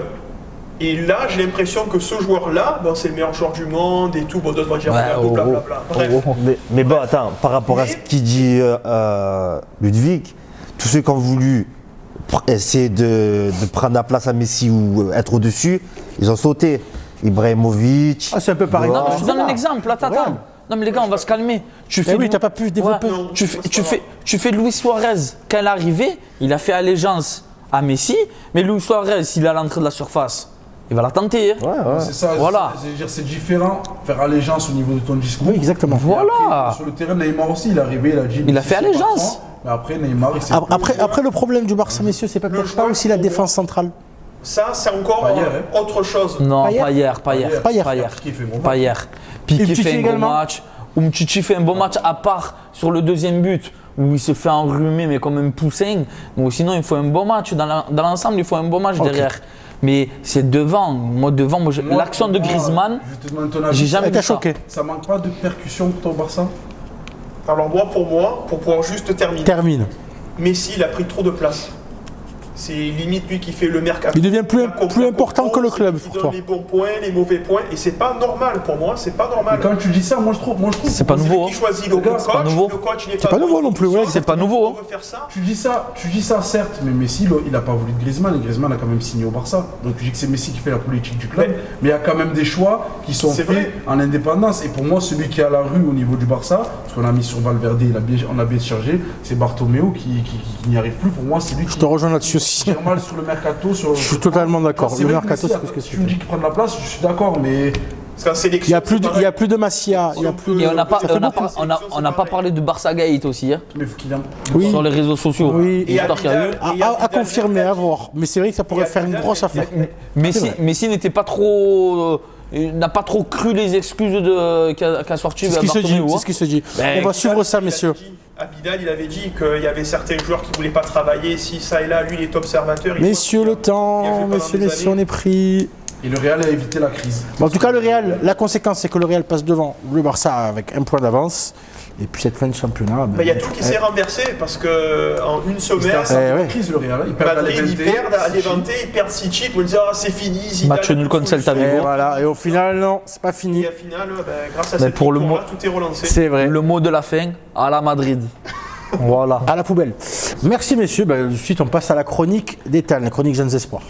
Et là, j'ai l'impression que ce joueur-là, bon, c'est le meilleur joueur du monde et tout, bon, d'autres vont dire Ouais, blablabla. Bref. Mais bon, attends, par rapport à ce qu'il dit Ludwig, tous ceux qui ont voulu essayer de prendre la place à Messi ou être au-dessus, ils ont sauté. Ibrahimovic. Ah, c'est un peu pareil. Non, mais je Ah, te donne un voilà. exemple. Attends. Regarde. Non, mais les gars, on va se calmer. Tu Eh oui, t'as pas pu développer. Non, Tu c'est pas grave. fais Luis Suarez. Quand il est arrivé, il a fait allégeance à Messi. Mais Luis Suarez, s'il est à l'entrée de la surface, il va la tenter. Hein. C'est ça, Voilà. c'est différent, faire allégeance au niveau de ton discours. Oui, exactement. Voilà. Sur le terrain, Neymar aussi, il est arrivé, il a dit. Il a Messi, fait c'est allégeance. patron. Mais après, Neymar, il s'est. Après, le problème du Barça, messieurs, c'est peut-être pas joueur, aussi la pour défense centrale. Ça, c'est encore Pas hier, hein. autre chose. Non, Pas hier. pas hier. Pas hier. Pas hier. Qui fait bon Pas hier. Piqué Umtiti fait un bon également. match. Umtiti fait un bon match à part sur le deuxième but où il se fait enrhumer mais comme un poussin. Mais sinon, il faut un bon match. Dans l'ensemble, il faut un bon match Ok. derrière. Mais c'est devant. Moi, l'action de Griezmann, Je te demande ton avis. j'ai jamais Elle vu t'a ça. choqué. Ça manque pas de percussion pour ton Barça? Alors pour moi, pour pouvoir juste terminer, Termine. Messi, il a pris trop de place. C'est limite lui qui fait le mercato. Il devient plus La important que le c'est club lui qui pour donne toi. les bons points, les mauvais points, et c'est pas normal pour moi, c'est pas Mais normal. quand tu dis ça, moi je trouve. C'est pas C'est nouveau. lui qui choisit le Regarde, coach, c'est pas nouveau. le coach il est C'est pas nouveau non plus, ouais, c'est pas nouveau, On hein. veut faire ça. Tu dis ça certes, mais Messi, il n'a pas voulu de Griezmann, et Griezmann a quand même signé au Barça. Donc je dis que c'est Messi qui fait la politique du club, mais il y a quand même des choix qui sont C'est faits vrai. en indépendance. Et pour moi, celui qui est à la rue au niveau du Barça, parce qu'on a mis sur Valverde, on a bien chargé, c'est Bartomeu qui n'y arrive plus. Pour moi, c'est lui Je qui te rejoins là-dessus aussi. tire mal sur le mercato. Je suis totalement d'accord. C'est Le vrai que mercato, Messi, c'est plus que si tu me dis c'est. qu'il prend de la place, je suis d'accord, mais Parce qu'en sélection, Il n'y a c'est plus de Masia. Il y a plus de. Et on n'a pas, ça fait on n'a beaucoup. pas, on n'a pas parlé de Barça Gate aussi, hein, faut qu'il a. Oui. sur les réseaux sociaux. Oui. Et l'histoire qu'il y a eu. À confirmer, à voir. Mais c'est vrai que ça pourrait faire une grosse affaire. Messi n'était pas trop. N'a pas trop cru les excuses qu'a sorti C'est ce qui se dit. Bartomeu, C'est hein. ce qui se dit. Ben, On va suivre ça, messieurs. Abidal, il avait dit qu'il y avait certains joueurs qui ne voulaient pas travailler, si ça et là, lui, il est observateur. Messieurs, le temps. Messieurs, on est pris. Et le Real a évité la crise. Bon, en tout cas, le Real, la conséquence, c'est que le Real passe devant le Barça avec un point d'avance. Et puis cette fin de championnat. Il y a tout qui s'est renversé parce qu'en une C'était semaine, un centre ouais. de crise, le Real. Ils perdent à Madrid, ils Levante, perdent à City. Levante, ils perdent City, tout le monde dit ah, c'est fini. Zidane, Match nul contre Celta Et Vigo. voilà. Et au final, non, c'est pas Et fini. au final, grâce à Mais cette pour le victoire-là, tout est relancé. C'est vrai. Le mot de la fin, à la Madrid. Voilà. À la poubelle. Merci, messieurs. Tout de suite, on passe à la chronique d'Ethan, la chronique Jeunes Espoirs.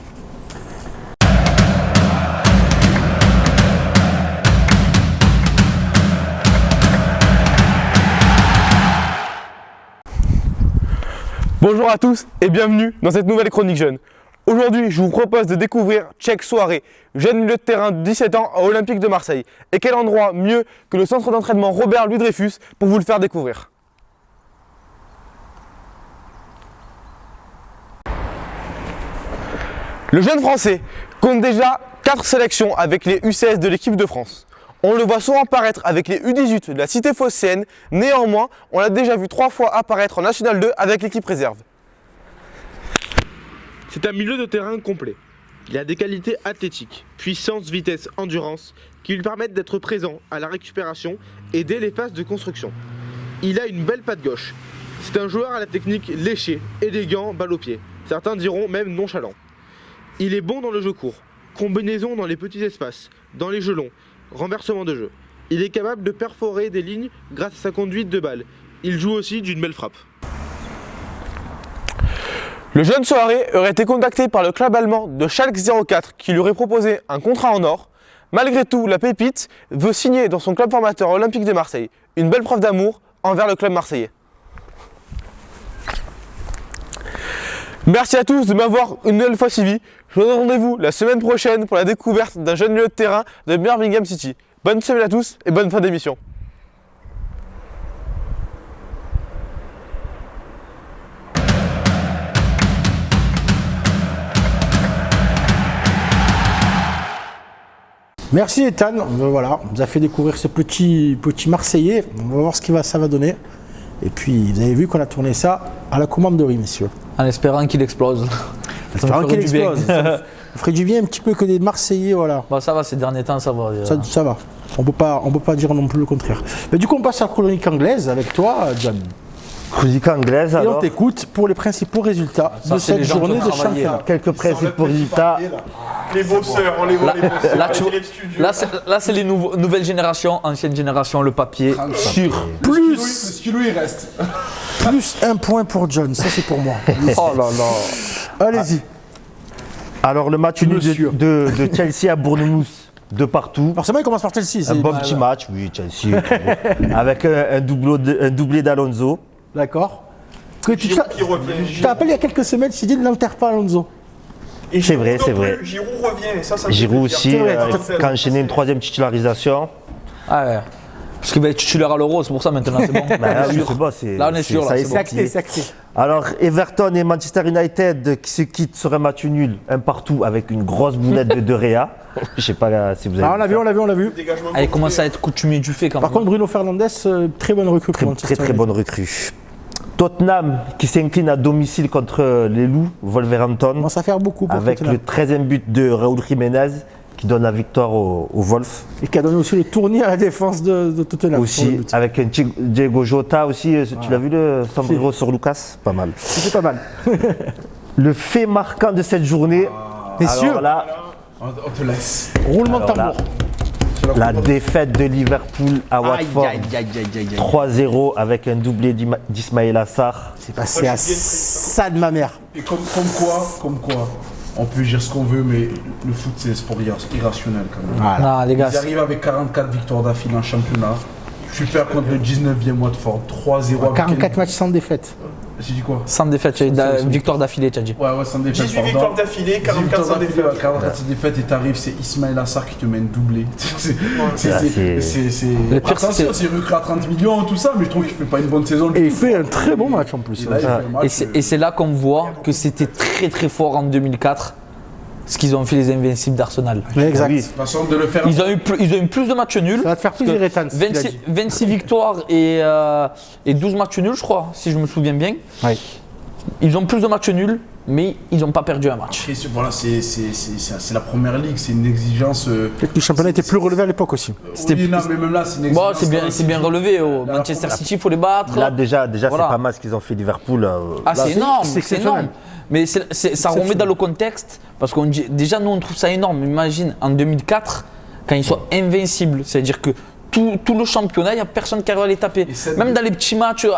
Bonjour à tous et bienvenue dans cette nouvelle chronique jeune. Aujourd'hui, je vous propose de découvrir Cheikh Souaré, jeune milieu de terrain de 17 ans à Olympique de Marseille. Et quel endroit mieux que le centre d'entraînement Robert Louis Dreyfus pour vous le faire découvrir. Le jeune français compte déjà 4 sélections avec les U16 de l'équipe de France. On le voit souvent apparaître avec les U18 de la cité phocéenne, néanmoins, on l'a déjà vu 3 fois apparaître en National 2 avec l'équipe réserve. C'est un milieu de terrain complet. Il a des qualités athlétiques, puissance, vitesse, endurance, qui lui permettent d'être présent à la récupération et dès les phases de construction. Il a une belle patte gauche. C'est un joueur à la technique léchée, élégant, balle au pied. Certains diront même nonchalant. Il est bon dans le jeu court, combinaison dans les petits espaces, dans les jeux longs, renversement de jeu. Il est capable de perforer des lignes grâce à sa conduite de balle. Il joue aussi d'une belle frappe. Le jeune Soaré aurait été contacté par le club allemand de Schalke 04 qui lui aurait proposé un contrat en or. Malgré tout, la pépite veut signer dans son club formateur Olympique de Marseille. Une belle preuve d'amour envers le club marseillais. Merci à tous de m'avoir une nouvelle fois suivi. Je vous donne rendez-vous la semaine prochaine pour la découverte d'un jeune milieu de terrain de Birmingham City. Bonne semaine à tous et bonne fin d'émission. Merci Ethan, voilà, on nous a fait découvrir ce petit Marseillais, on va voir ce que ça va donner. Et puis vous avez vu qu'on a tourné ça à la commanderie, messieurs. En espérant qu'il explose. En espérant qu'il explose. Ça ferait du bien un petit peu que des Marseillais, voilà. Bon, ça va, ces derniers temps, ça va. Ça va, on peut pas dire non plus le contraire. Mais du coup on passe à la chronique anglaise avec toi, John. Chronique anglaise, Et on alors. t'écoute pour les principaux résultats Ça, de c'est cette les gens qui journée ont de travaillé, championnat. là. Quelques principaux résultats. Les bosseurs, on les voit, les bosseurs. Là, tu vois, Direct studio. là, c'est les nouvelles générations, ancienne génération, le papier sur. Le stylo, il reste. Plus un point pour John, ça c'est pour moi. Oh là là. Allez-y. Alors, le match nul Monsieur. de Chelsea à Bournemouth, de partout. Forcément il commence par Chelsea. Un c'est- bon petit match, oui, Chelsea. Avec un doublé d'Alonso. D'accord. Que tu Giroud qui revient. je te rappelle il y a quelques semaines, tu dis n'enterre pas Alonso. Et C'est Giroud vrai, non c'est plus. vrai. Giroud revient et ça me fait Giroud plaisir. aussi, C'est vrai, qui a enchaîné une 3e titularisation. Ah ouais. Parce qu'il va être titulaire à l'Euro, c'est pour ça maintenant, c'est bon. Bah, On est oui, sûr. c'est bon, c'est- Là, on est sûr, là, ça y est, c'est C'est bon. acté, c'est acté. Alors, Everton et Manchester United qui se quittent sur un match nul, un partout, avec une grosse boulette de Réa. Je sais pas si vous avez Ah, on l'a vu, on l'a vu, on l'a vu. Dégagement Ah, il contre- commence à être coutumier du fait quand Par même. contre, Bruno Fernandes, très bonne recrue pour très, Manchester très bonne recrue. Tottenham qui s'incline à domicile contre les Loups, On Wolverhampton, commence à faire beaucoup pour avec Tottenham. le 13e but de Raúl Jiménez qui donne la victoire aux Wolves. Et qui a donné aussi le tournis à la défense de Tottenham. sur le Aussi, but. avec un Diego Jota aussi, tu l'as vu le sombrero sur Lucas? Pas mal. C'est pas mal. Le fait marquant de cette journée, Messieurs, alors là, On te laisse. roulement de alors tambour. la défaite de Liverpool à Watford, 3-0 avec un doublé d'Ismaël Assar. C'est passé à ça de ma mère. Et comme quoi, on peut dire ce qu'on veut, mais le foot c'est un sport irrationnel quand même. Voilà. Non, les gars, Ils arrivent avec 44 victoires d'affilée en championnat. Super contre le 19e Watford, 3-0. avec 44 matchs sans défaite. J'ai dit quoi? sans défaite, tu as eu une victoire d'affilée, tu as dit. Ouais, sans défaite. 18 victoires d'affilée, 44 sans défaite. 44 sans défaite et t'arrives, c'est Ismaël Assar qui te met une doublée. Le pire, Attention, c'est recruté à 30 millions et tout ça, mais je trouve qu'il fait pas une bonne saison. Et il fait un très bon match en plus. Et là, il fait un match, Et c'est là qu'on voit que c'était très très fort en 2004, ce qu'ils ont fait les Invincibles d'Arsenal. Exact. Oui. façon de le faire. Ils ont eu plus de matchs nuls. Ça va te faire plaisir, Ethan. ce qu'il a 26, dit. 26 victoires et 12 matchs nuls, je crois, si je me souviens bien. Ouais. Ils ont plus de matchs nuls, mais ils n'ont pas perdu un match. Voilà, c'est la première ligue, c'est une exigence. Peut-être que le championnat était plus relevé à l'époque aussi. Oui, non, mais même là, c'est une Bon, exigence. c'est bien relevé. Manchester City, il faut les battre. Là déjà Voilà. c'est pas mal ce qu'ils ont fait Liverpool. Ah, Là, c'est énorme, c'est c'est exceptionnel. énorme. Mais ça remet dans le contexte, parce qu'on dit, déjà nous on trouve ça énorme. Imagine en 2004, quand ils sont invincibles, c'est-à-dire que tout le championnat, il n'y a personne qui arrive à les taper. Même dans les petits matchs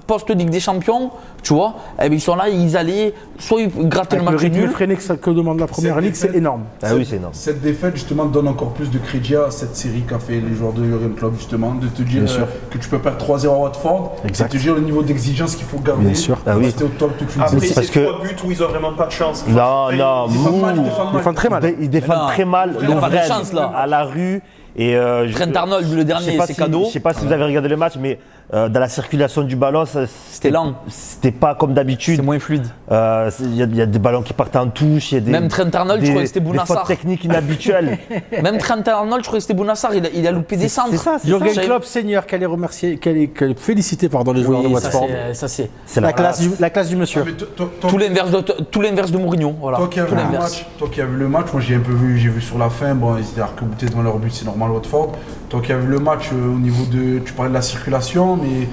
post-Ligue des Champions, tu vois, eh bien, ils sont là, ils allaient, soit ils grattaient Avec le le match rythme nul. freiné que demande la première ligue, c'est énorme. Ah oui, c'est énorme. Cette défaite, justement, donne encore plus de crédit à cette série qu'a fait les joueurs de Jurgen Klopp, justement, de te dire que tu peux perdre 3-0 à Watford, Exact. c'est te dire le niveau d'exigence qu'il faut garder. Bien sûr. Ah oui. Rester au top toute une Après, saison. parce c'est que- 3 buts où ils ont vraiment pas de chance. Non, non, Ils défendent mal, ils défendent Ils mal. font très mal. Ils défendent Non, très mal. ils ont pas de Lovren, chance, là. à la rue, Et Trent Arnold, le je sais dernier, pas c'est si- cadeau. Je sais pas si vous avez regardé le match, mais dans la circulation du ballon, C'était lent. C'était pas comme d'habitude. C'est moins fluide. Il y a des ballons qui partent en touche. Il y a des, Même Trent Arnold, je croyais que c'était des Bounassar. fautes techniques inhabituelles. Même Trent Arnold, je croyais que c'était Bounassar. Il a loupé des centres. C'est ça, c'est Jürgen ça. Klopp senior, qu'elle est remerciée, qu'elle est félicité les joueurs de Oui, ça Watford. c'est- ça c'est C'est La classe du monsieur. Mais tout l'inverse de Mourinho. Voilà. Toi qui as Tout vu le l'inverse. match, toi qui as vu le match, moi j'ai un peu vu, j'ai vu sur la fin, bon ils étaient arc-boutés devant leur but, c'est normal Watford. Toi qui as vu le match au niveau de, tu parlais de la circulation, mais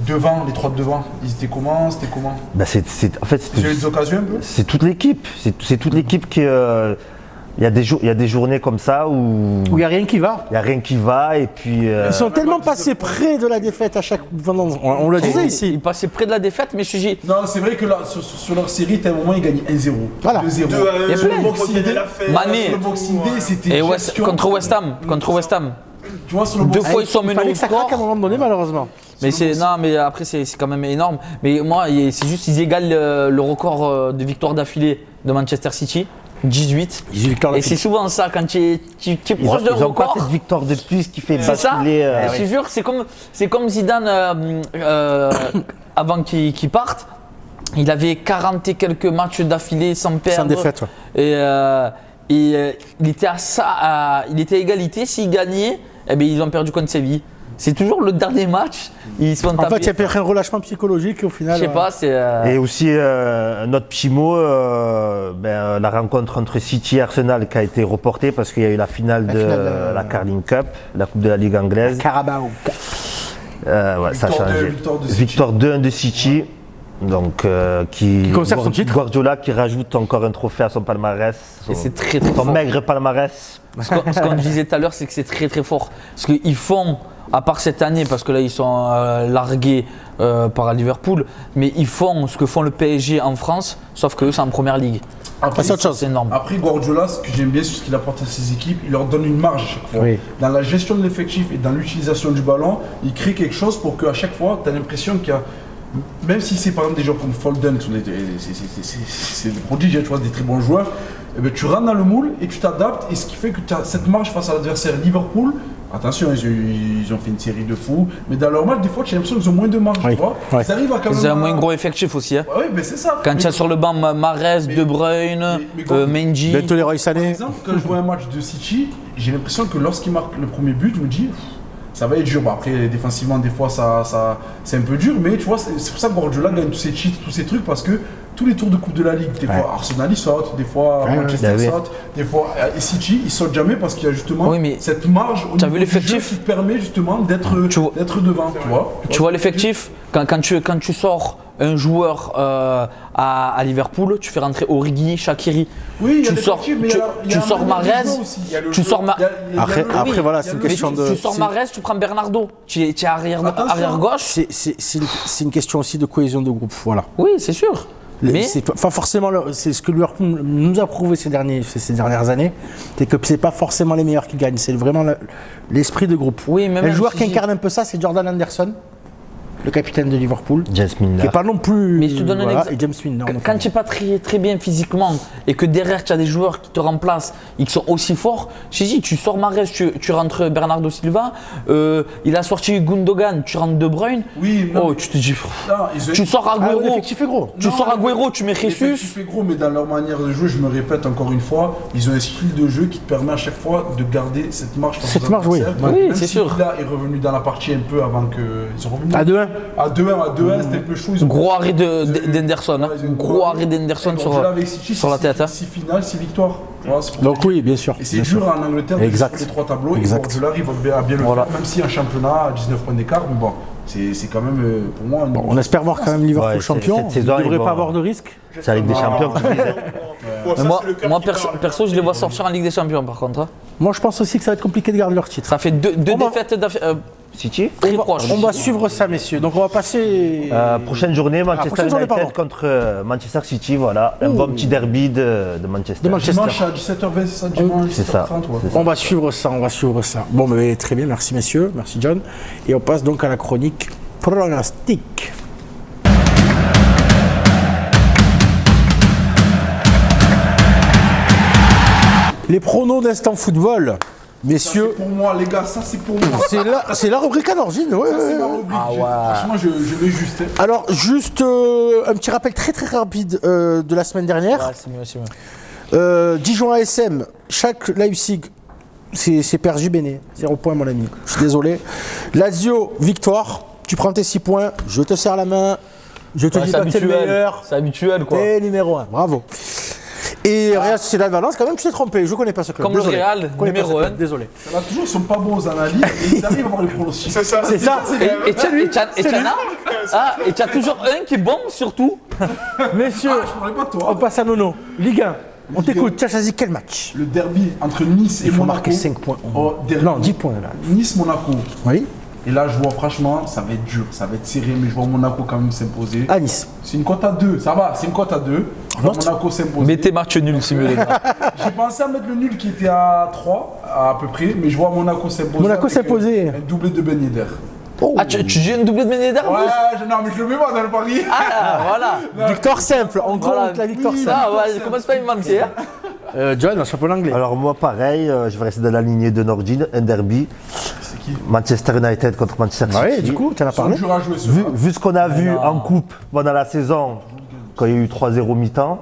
devant, les trois de devant, ils étaient comment, c'était comment? Bah, en fait, Vous avez eu des occasions un peu? c'est toute l'équipe. C'est toute l'équipe qui. Il y a des journées comme ça où Où il n'y a rien qui va. il n'y a rien qui va et puis. Ils sont tellement passés près de la défaite à chaque. On le disait ici. Il passait près de la défaite, mais je dis. Non, c'est vrai que là, sur leur série, à un moment, ils gagnaient 1-0, Voilà. 2-0. 2-1, Il y a Sur plein. le Boxing revenait Day, la fête. Mané. sur le Boxing Day, c'était Et gestion. contre West Ham. Tu vois, sur le Deux Boxing fois, ils sont Il menés fallait au que ça score. craque à un moment donné, malheureusement. Mais non, mais après c'est quand même énorme. Mais moi, c'est juste ils égalent le record de victoires d'affilée de Manchester City, 18. 18 victoires Et c'est souvent ça quand tu es ils proche d'un n'ont pas record. cette victoire de plus qui fait C'est ça. basculer. Je te jure, c'est comme Zidane avant qu'il parte. Il avait 40 et quelques matchs d'affilée sans perdre. Sans défaite, ouais. Et il était à ça, il était à égalité. S'il gagnait, eh bien, ils ont perdu contre Séville. C'est toujours le dernier match. Ils se font En taper. fait, il y a peut-être un relâchement psychologique au final. Je sais pas, c'est. Et aussi un autre petit mot, la rencontre entre City et Arsenal qui a été reportée parce qu'il y a eu la finale de la Carling Cup, la Coupe de la Ligue anglaise. Carabao. Ouais, ça a Victoire changé. 2, victoire de City. Victoire 2-1 de City. Donc, qui conserve son titre. Guardiola qui rajoute encore un trophée à son palmarès. Et c'est très très Son fort. maigre palmarès. Ce qu'on disait tout à l'heure, c'est que c'est très très fort. Parce qu'ils font, à part cette année, parce que là ils sont largués par Liverpool, mais ils font ce que font le PSG en France, sauf que eux c'est en première ligue. Après, c'est autre chose. C'est énorme. Après, Guardiola, ce que j'aime bien sur ce qu'il apporte à ses équipes, il leur donne une marge à chaque fois. Oui. Dans la gestion de l'effectif et dans l'utilisation du ballon, il crée quelque chose pour qu'à chaque fois, tu as l'impression qu'il y a. Même si c'est par exemple des joueurs comme Foden, c'est des prodiges, tu vois, des très bons joueurs, eh ben, tu rentres dans le moule et tu t'adaptes. Et ce qui fait que tu as cette marge face à l'adversaire Liverpool. Attention, ils ont fait une série de fous, mais dans leur match, des fois, tu as l'impression qu'ils ont moins de marge. Oui. Tu vois. Ouais. Ils arrivent à quand même. Ils ont un moins gros effectif aussi. Hein. Oui, mais c'est ça. Quand tu as sur le banc Mahrez, De Bruyne, Mendy. Bientôt les Roy Par Sané. exemple, quand je vois un match de City, j'ai l'impression que lorsqu'il marque le premier but, je me dis, ça va être dur. Bon, après, défensivement, des fois, c'est un peu dur, mais tu vois, c'est pour ça que Guardiola gagne tous ses cheats, tous ces trucs, parce que tous les tours de Coupe de la Ligue, des fois Arsenal il saute, des fois Manchester ouais. saute, des fois et City il saute jamais parce qu'il y a justement Oui, mais cette marge au t'as niveau vu du jeu l'effectif qui te permet justement d'être devant, tu vois. Tu vois l'effectif, quand tu sors un joueur à Liverpool, tu fais rentrer Origi, Shaqiri. Oui, il y a tu des sors, effectifs, mais il y a- il y a tu un sors management Mahrez, aussi. Il y a le tu jeu, sors il y a Après, le- après, voilà, il y a c'est une le- question de. tu sors c'est- Mahrez, tu prends Bernardo. Tu es arrière Attention. gauche. C'est une question aussi de cohésion de groupe. Voilà. Oui, c'est sûr. Mais C'est pas forcément. C'est ce que Liverpool nous a prouvé ces dernières années, c'est que c'est pas forcément les meilleurs qui gagnent. C'est vraiment l'esprit de groupe. Oui, mais le même joueur si- qui incarne un peu ça, c'est Jordan Anderson, le capitaine de Liverpool, James qui Milner. est pas non plus. Mais je te donne un exemple. Et James Milner. quand tu n'es pas très, très bien physiquement et que derrière tu as des joueurs qui te remplacent et qui sont aussi forts, je dis, tu sors Mahrez, tu rentres Bernardo Silva, il a sorti Gundogan, tu rentres De Bruyne. Oui, non, Oh, mais- tu te dis, non, ils ont- tu sors Agüero, l'effectif est gros. tu Non, sors Agüero, tu mets Jesus. L'effectif est gros, mais dans leur manière de jouer, je me répète encore une fois, ils ont un style de jeu qui te permet à chaque fois de garder cette marge. face Cette aux marge, oui. adversaires. Oui, Même c'est si sûr. Là est revenu dans la partie un peu avant que ils sont revenus. À 2-1. À 2-1, c'était un peu chaud. Ils ont- Gros arrêt d'Henderson, hein. Ouais, ils ont Gros arrêt d'Henderson sur la tête. Hein. 6 finales, 6 victoires. Tu vois, c'est pour Donc oui, bien sûr. Et c'est bien dur sûr. en Angleterre de Exact. jouer sur les trois tableaux. Exact. Et Guardiola arrive à bien le Voilà. faire, même si un championnat à 19 points d'écart. Mais bon, c'est quand même pour moi. Bon, on espère voir quand même Liverpool Ouais, champion. cette Il saison, ne devrait ils vont- pas avoir de risque. C'est la Ligue des Champions qui disait. Bon, ça, Mais moi, c'est le cœur moi qui perso, parle. perso, je les vois sortir en Ligue des Champions par contre. Hein. Moi, je pense aussi que ça va être compliqué de garder leur titre. Ça fait deux On va- défaites City. très proches. On va suivre ça, messieurs. Donc, on va passer. Prochaine journée, Manchester prochaine journée, United pardon. contre Manchester City. Voilà, un bon petit derby de Manchester. De Manchester. Dimanche à 17h20, c'est ça, dimanche C'est ça. 17h30, ouais. C'est ça. On va suivre ça, on va suivre ça. Bon, mais très bien, merci messieurs, merci John. Et on passe donc à la chronique pronostic. Les pronos d'Instant Football. Messieurs, Pour moi, les gars, ça c'est pour moi. c'est la rubrique à l'origine. Ouais, Ça, c'est ouais, ma ouais. rubrique. Ah ouais. Franchement, je vais juste. Alors, juste un petit rappel très très rapide de la semaine dernière. Ouais, c'est mieux, c'est mieux. Dijon ASM, chaque Leipzig, c'est perdu Béné. 0 point, mon ami. Je suis désolé. Lazio, victoire. Tu prends tes 6 points. Je te serre la main. Je te Ouais, dis c'est pas que t'es le habituel. meilleur. C'est habituel, quoi. T'es numéro 1. Bravo. Et Real Sociedad Valence, quand même, tu t'es trompé. Je connais pas ce club. Comme le Désolé. Real, Je connais pas numéro ce club. 1. Désolé. Là, toujours, ils sont pas bons aux analyses et ils arrivent à avoir les pronostics. C'est ça. C'est ça. Et tu as toujours un qui est bon, surtout. Messieurs, Je parlais pas de on toi. passe à Nono. Ligue 1. On Ligue t'écoute. Tu as choisi quel match? Le derby entre Nice et Il faut Monaco. marquer 5 points. Oh, derby. Non, 10 points là. Nice-Monaco. Oui. Et là, je vois franchement, ça va être dur, ça va être serré, mais je vois Monaco quand même s'imposer. À Nice. C'est une cote à 2, ça va, c'est une cote à 2. Je vois Note. Monaco s'imposer. Mettez match nul, simulé. J'ai pensé à mettre le nul qui était à 3 à peu près, mais je vois Monaco s'imposer. Monaco avec s'imposer. Un doublé de Ben Yedder. Oh. Ah, tu dis une doublée de Ben Yedder en plus Non, mais je le mets pas dans le pari. Ah, voilà. Victoire simple. En gros, Voilà. la victoire simple. Ah, ouais, je commence pas à me mentir. John, un champion anglais. Alors moi pareil, je vais rester dans la lignée de Nordin, un derby. C'est qui Manchester United contre Manchester City. Ouais, du coup, t'en as Ils sont parlé. durs à jouer Vu ce qu'on a vu en coupe pendant la saison, quand il y a eu 3-0 mi-temps,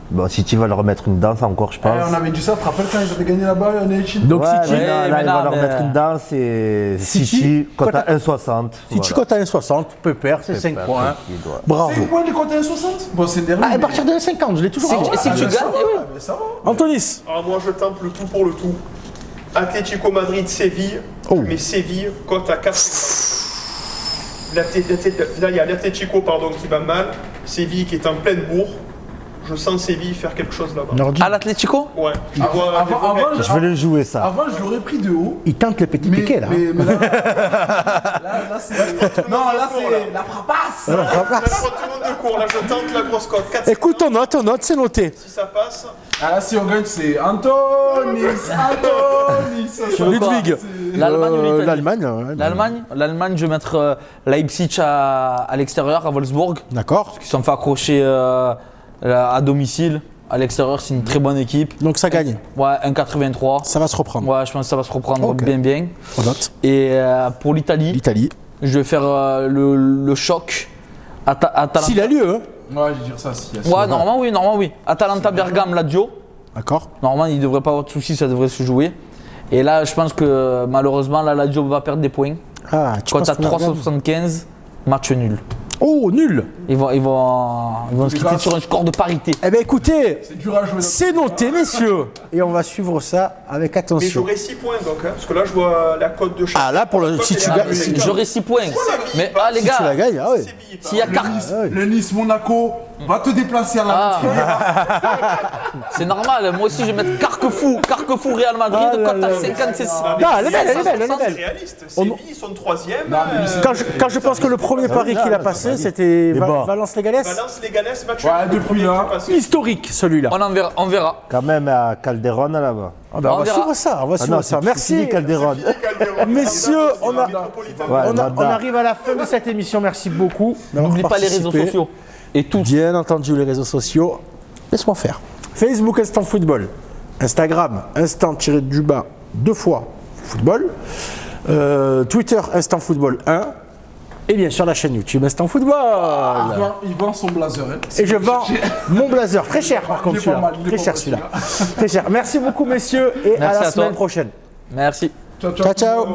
bon, City va leur mettre une danse encore, je pense. On avait dit ça, tu te rappelles quand ils avaient gagné là-bas, on est Donc Ouais, City, mais là, mais là, il non, va leur mais- mettre une danse et City, cote à 1,60. City compte à 1,60, Pepper, c'est 5 points. Bravo. C'est quoi les cotes à 60? Bon, c'est un derby. Ah, à mais- partir de 1,50, je l'ai toujours dit. Et si tu gagnes, ça va, eh oui. mais ça va. Antonis. Alors moi je tente le tout pour le tout. Atlético Madrid-Séville, Oh. mais Séville cote à 4. Là il y a l'Atlético qui va mal, Séville qui est en pleine bourre. Je sens Séville faire quelque chose là-bas. Nordi. À l'Atlético Ouais, je Avant, vois des avant, remèdes. Je vais le jouer ça. avant, je l'aurais pris de haut. Il tente les petits piquets là. Mais là, là, c'est. Non, là, c'est la frappasse. Alors, Là, je vois tout le monde de court, là je tente la grosse cote. 4, écoute, on note, c'est noté. si ça passe. Ah, là, si on gagne, c'est Antonis. Tu veux quoi Ludwig. L'Allemagne ou l'Italie L'Allemagne. Ouais. L'Allemagne, je vais mettre Leipzig à l'extérieur, à Wolfsburg. D'accord. Qui se sont fait accrocher à domicile. À l'extérieur, c'est une très bonne équipe. Donc ça gagne. Ouais, 1,83. Ça va se reprendre. Ouais, je pense que ça va se reprendre Ok. bien. On note. Et pour l'Italie, L'Italie. je vais faire le choc. Atalanta. S'il a lieu, hein. Ouais, je vais dire ça. Si, Ouais, normalement oui. Atalanta Bergame, Lazio. D'accord. Normalement, il ne devrait pas avoir de soucis, ça devrait se jouer. Et là, je pense que malheureusement, la Lazio va perdre des points. Ah, tu Quand penses à qu'on a regardé 3,75, match nul. Oh, nul. Ils vont se quitter sur un score de parité. Eh bien, écoutez, C'est dur à jouer. c'est noté, messieurs. Et on va suivre ça avec Mais attention. j'aurai 6 points donc, hein, parce que là je vois la cote de chaque. Ah, là, pour le. Si tu gagnes. si- J'aurai 6 points. Mais les Si tu la gars, gagnes, ah ouais. Séville, s'il y a 4, Le Nice-Monaco va te déplacer à la Ah. c'est normal. Moi aussi, je vais mettre Carquefou Real Madrid, Ah là cote là. à 56. Non, elle est belle, elle est belle, elle est C'est belle. réaliste. Séville, ils sont 3e. Quand je pense que le premier pari qu'il a passé, c'était bon. Valence-Légalès. Valence-Léganès, match Ouais, nul, depuis le premier là. qui est passé. Historique, celui-là. On verra. Quand même à Calderon là-bas. Ah ben, on On va verra. suivre ça, on va Ah suivre non, ça. c'est Merci. fini Calderon. Messieurs, on a- Ouais, On Wanda. arrive à la fin de cette émission. Merci beaucoup. d'avoir N'oublie pas les réseaux participé. sociaux. Et tout. Bien entendu, les réseaux sociaux. Laisse-moi faire. Facebook Instant Football. Instagram Instant-du-bas 2 fois Football. Twitter Instant Football 1. Et bien sûr la chaîne YouTube Instant Football. Il vend son blazer. Hein. Et je vends mon blazer. Très cher par contre Il est pas celui-là. mal, il est Très pas cher mal, celui-là. Très cher. Merci beaucoup messieurs et Merci à la à semaine toi. prochaine. Merci. Ciao, ciao.